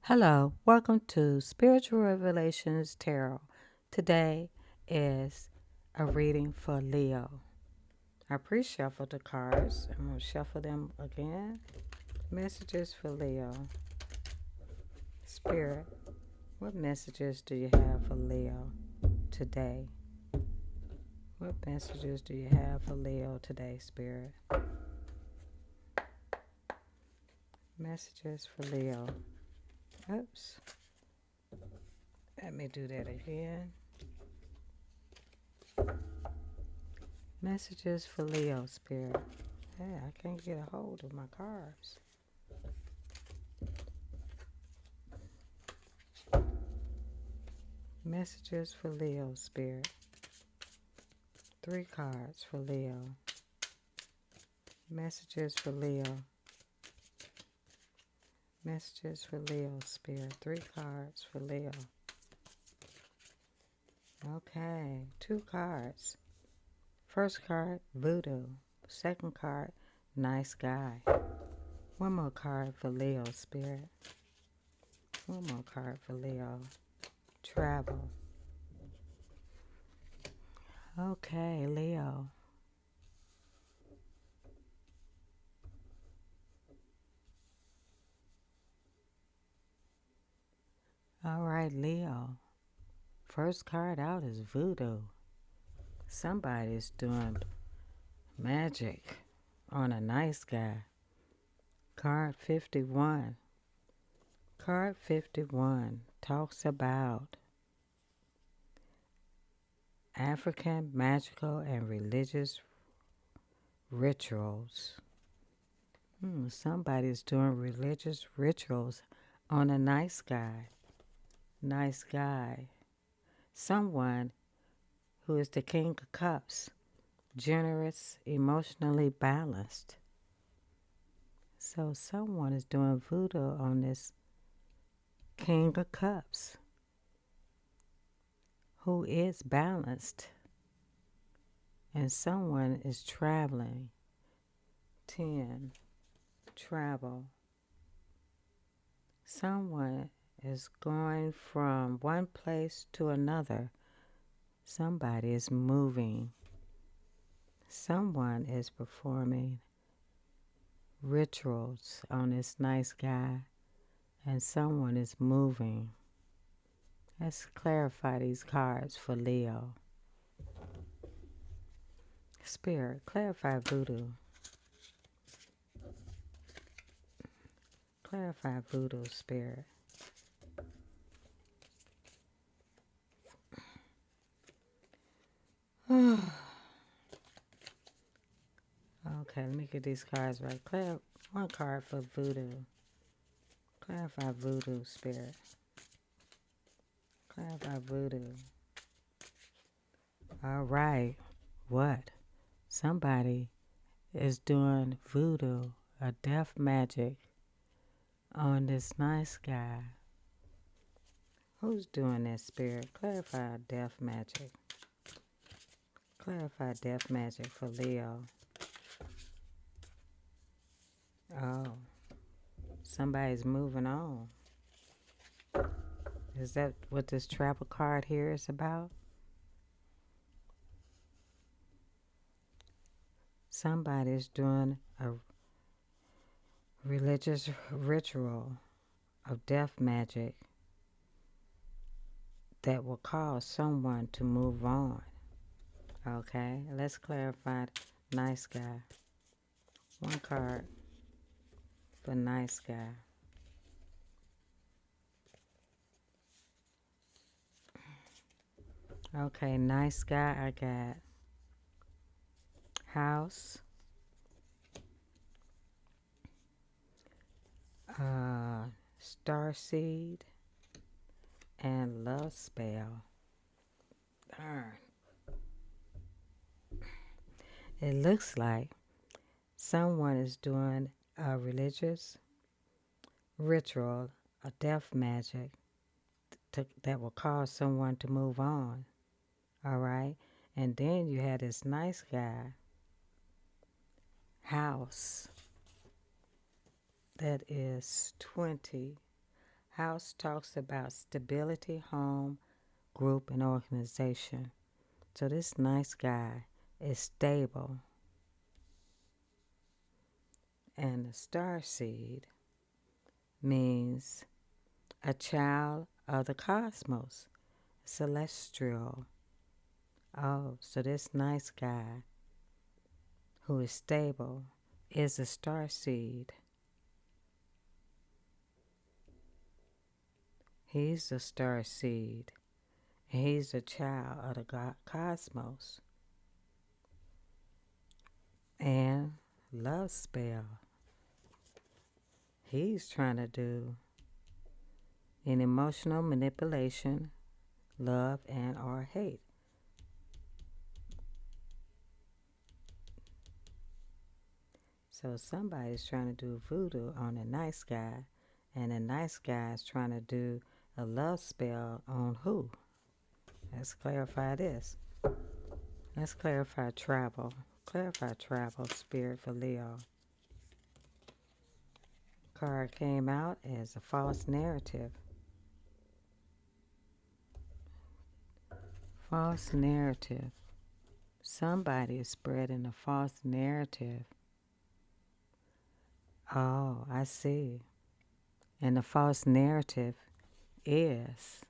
Hello, welcome to Spiritual Revelations Tarot. Today is a reading for Leo. I pre-shuffled the cards. I'm going to shuffle them again. Messages for Leo. Spirit, what messages do you have for Leo today? What messages do you have for Leo today, Spirit? Messages for Leo. Oops. Let me do that again. Messages for Leo, Spirit. Yeah, I can't get a hold of my cards. Messages for Leo, Spirit. 3 cards for Leo. Messages for Leo. Messages for Leo, Spirit. 3 cards for Leo. Okay, 2 cards. First card, Voodoo. Second card, Nice Guy. One more card for Leo, Spirit. One more card for Leo. Travel. Okay, Leo. All right, Leo. First card out is Voodoo. Somebody's doing magic on a nice guy. Card 51. Card 51 talks about African magical and religious rituals. Somebody's doing religious rituals on a nice guy. Nice guy. Someone who is the King of Cups. Generous, emotionally balanced. So someone is doing voodoo on this King of Cups, who is balanced, and someone is traveling. 10. Travel. Someone is going from one place to another. Somebody is moving. Someone is performing rituals on this nice guy, and someone is moving. Let's clarify these cards for Leo. Spirit, clarify voodoo. Clarify voodoo, Spirit. Okay, let me get these cards right. One card for voodoo. Clarify voodoo, Spirit. Clarify voodoo. All right. What? Somebody is doing voodoo, a death magic, on this nice guy. Who's doing that, Spirit? Clarify death magic. Clarify death magic for Leo. Oh, somebody's moving on. Is that what this travel card here is about? Somebody's doing a religious ritual of death magic that will cause someone to move on. Okay, let's clarify nice guy. One card for nice guy. Okay, nice guy, I got house, starseed, and love spell. Darn. It looks like someone is doing a religious ritual, a death magic that will cause someone to move on. All right? And then you had this nice guy, house, that is 20. House talks about stability, home, group, and organization. So this nice guy is stable. And the star seed means a child of the cosmos, celestial. Oh, so this nice guy who is stable is a star seed. He's a star seed. And he's a child of the cosmos. And love spell. He's trying to do an emotional manipulation, love, and or hate. So somebody's trying to do voodoo on a nice guy, and the nice guy's trying to do a love spell on who? Let's clarify this. Let's clarify travel. Clarify travel, spirit for Leo. Card came out as a false narrative. False narrative. Somebody is spreading a false narrative. Oh, I see. And the false narrative is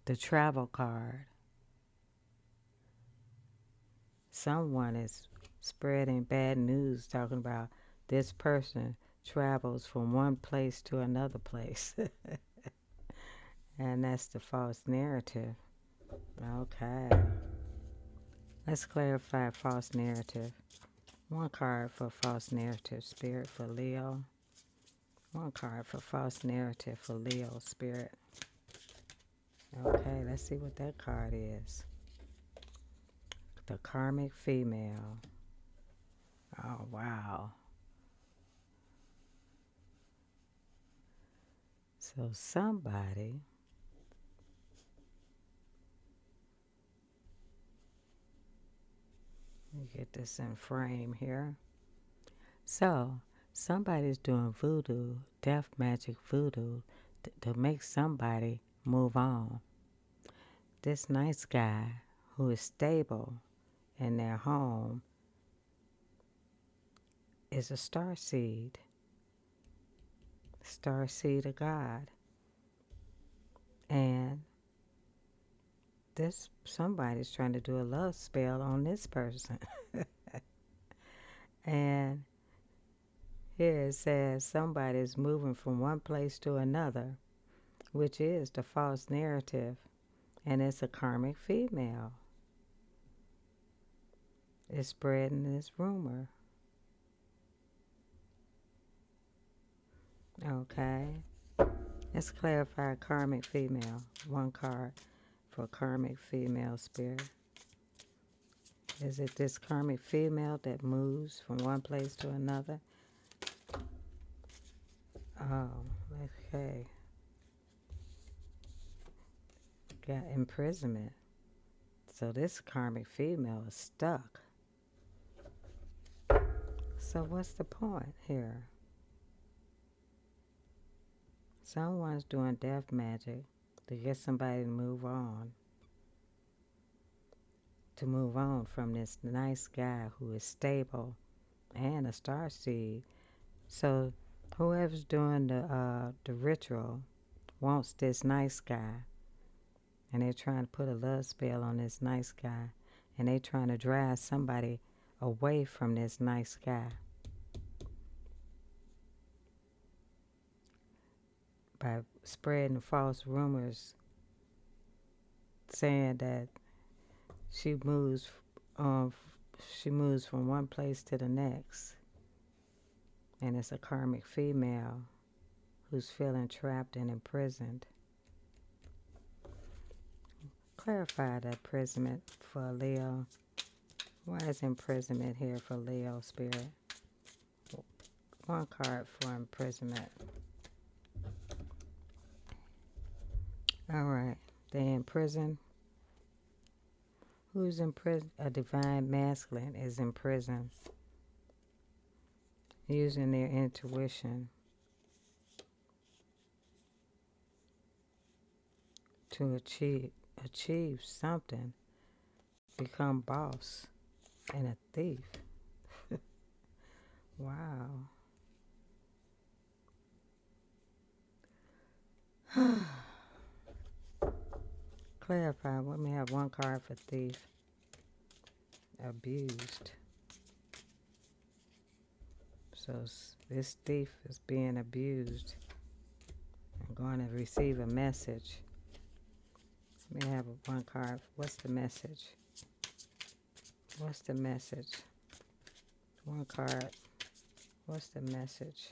the travel card. Someone is spreading bad news talking about this person travels from one place to another place. And that's the false narrative. Okay. Let's clarify false narrative. One card for false narrative, spirit for Leo. One card for false narrative for Leo, spirit. Okay, let's see what that card is. The karmic female. Oh, wow. So somebody let me get this in frame here. So somebody's doing voodoo, death magic voodoo, to make somebody move on. This nice guy who is stable in their home is a star seed of God. And this somebody's trying to do a love spell on this person. And here it says somebody's moving from one place to another, which is the false narrative, and it's a karmic female. It's spreading this rumor. Okay. Let's clarify karmic female. One card for karmic female spirit. Is it this karmic female that moves from one place to another? Oh, okay. Got imprisonment. So this karmic female is stuck. So what's the point here? Someone's doing death magic to get somebody to move on. To move on from this nice guy who is stable and a star seed. So whoever's doing the ritual wants this nice guy, and they're trying to put a love spell on this nice guy, and they're trying to drive somebody away from this nice guy by spreading false rumors saying that she moves um, she moves from one place to the next, and it's a karmic female who's feeling trapped and imprisoned. Clarify the imprisonment for Leo. Why is imprisonment here for Leo spirit? One card for imprisonment. All right, they in prison. Who's in prison? A divine masculine is in prison, using their intuition. to achieve something, become boss and a thief. Wow. Clarify. Let me have one card for thief. Abused. So this thief is being abused. I'm going to receive a message. Let me have one card. What's the message? What's the message? One card. What's the message?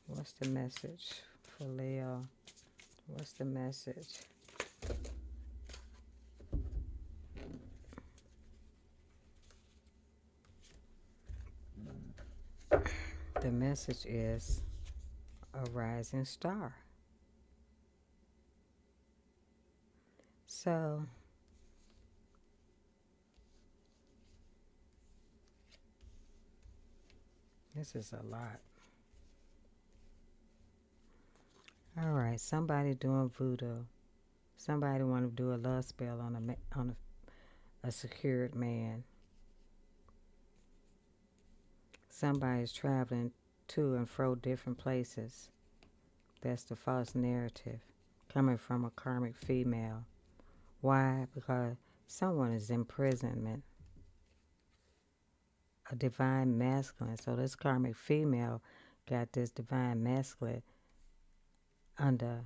What's the message for Leo? What's the message? The message is a rising star. So, this is a lot. All right, somebody doing voodoo. Somebody want to do a love spell on a secured man. Somebody's traveling to and fro different places. That's the false narrative coming from a karmic female. Why? Because someone is in imprisonment. A divine masculine. So this karmic female got this divine masculine under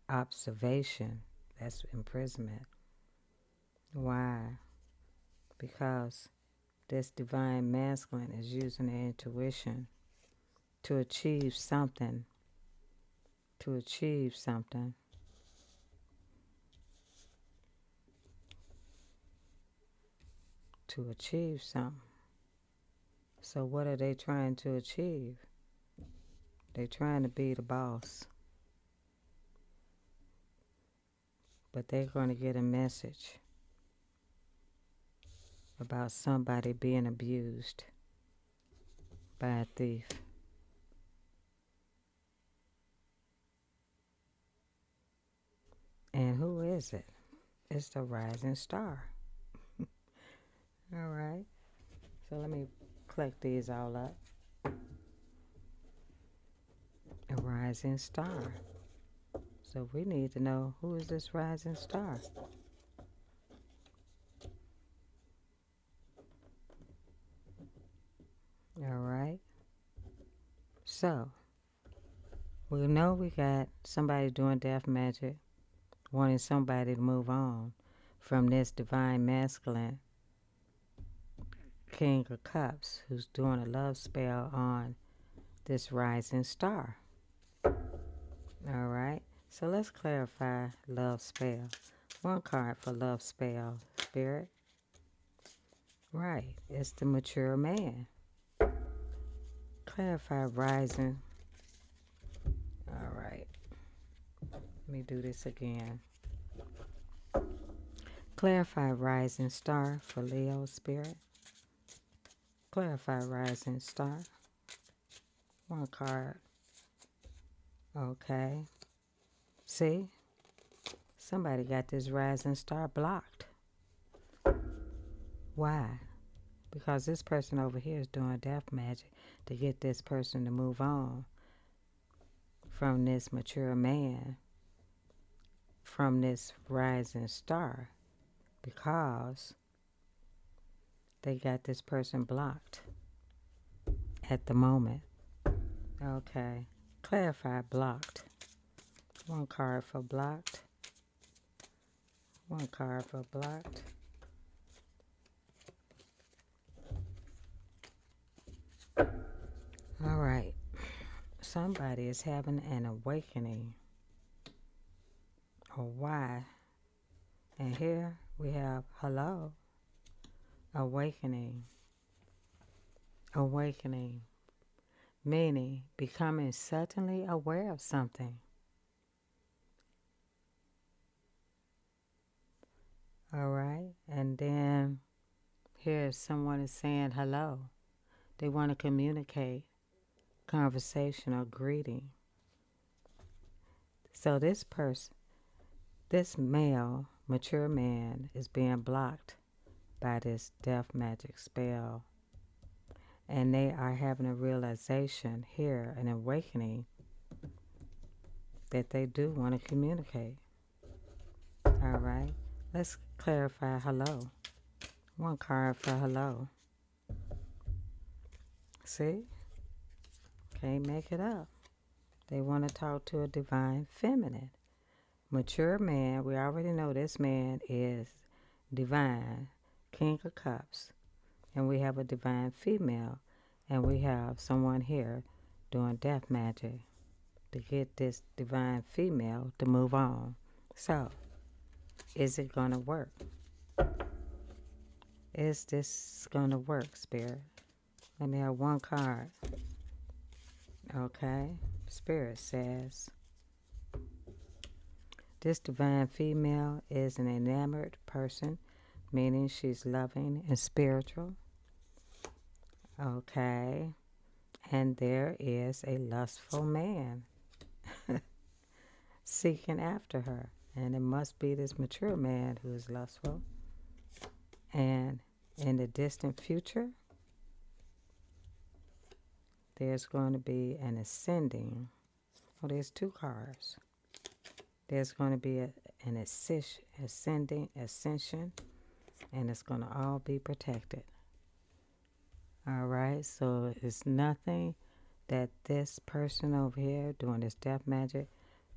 observation. That's imprisonment. Why? Because this divine masculine is using their intuition to achieve something. To achieve something. To achieve something. So what are they trying to achieve? They're trying to be the boss. But they're going to get a message about somebody being abused by a thief. And who is it? It's the rising star. All right. So let me collect these all up. A rising star. So we need to know, who is this rising star? All right. So we know we got somebody doing death magic, wanting somebody to move on from this divine masculine King of Cups, who's doing a love spell on this rising star. All right. So let's clarify love spell. One card for love spell, Spirit. Right. It's the mature man. Clarify rising. All right. Let me do this again. Clarify rising star for Leo, Spirit. Clarify rising star. One card. Okay. See? Somebody got this rising star blocked. Why? Because this person over here is doing death magic to get this person to move on from this mature man, from this rising star, because they got this person blocked at the moment. Okay. Clarify blocked. One card for blocked. One card for blocked. All right. Somebody is having an awakening. Or why? And here we have hello. Awakening. Awakening. Meaning becoming suddenly aware of something. All right. And then here someone is saying hello. They want to communicate, conversation or greeting. So this person, This male, mature man, is being blocked by this death magic spell. And they are having a realization here, an awakening, that they do want to communicate. All right, let's clarify hello. One card for hello. See? Can't make it up. They want to talk to a divine feminine. Mature man, we already know this man is divine, King of Cups. And we have a divine female. And we have someone here doing death magic to get this divine female to move on. So, is it going to work? Is this going to work, Spirit? Let me have one card. Okay. Spirit says, this divine female is an enamored person, meaning she's loving and spiritual. Okay. And there is a lustful man seeking after her. And it must be this mature man who is lustful. And in the distant future, there's going to be an ascending. Oh, there's two cards. There's going to be an ascension, and it's going to all be protected. All right, so it's nothing that this person over here doing this death magic,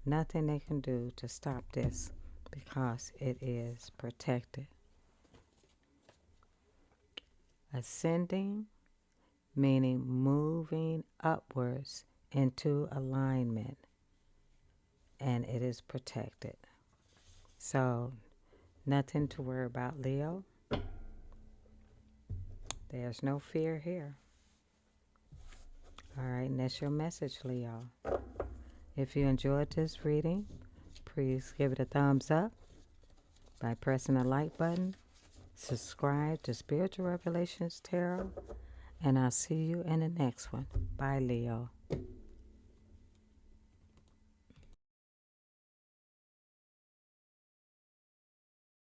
nothing they can do to stop this because it is protected. Ascending, meaning moving upwards into alignment, and it is protected. So, nothing to worry about, Leo. There's no fear here. All right, and that's your message, Leo. If you enjoyed this reading, please give it a thumbs up by pressing the like button. Subscribe to Spiritual Revelations Tarot, and I'll see you in the next one. Bye, Leo.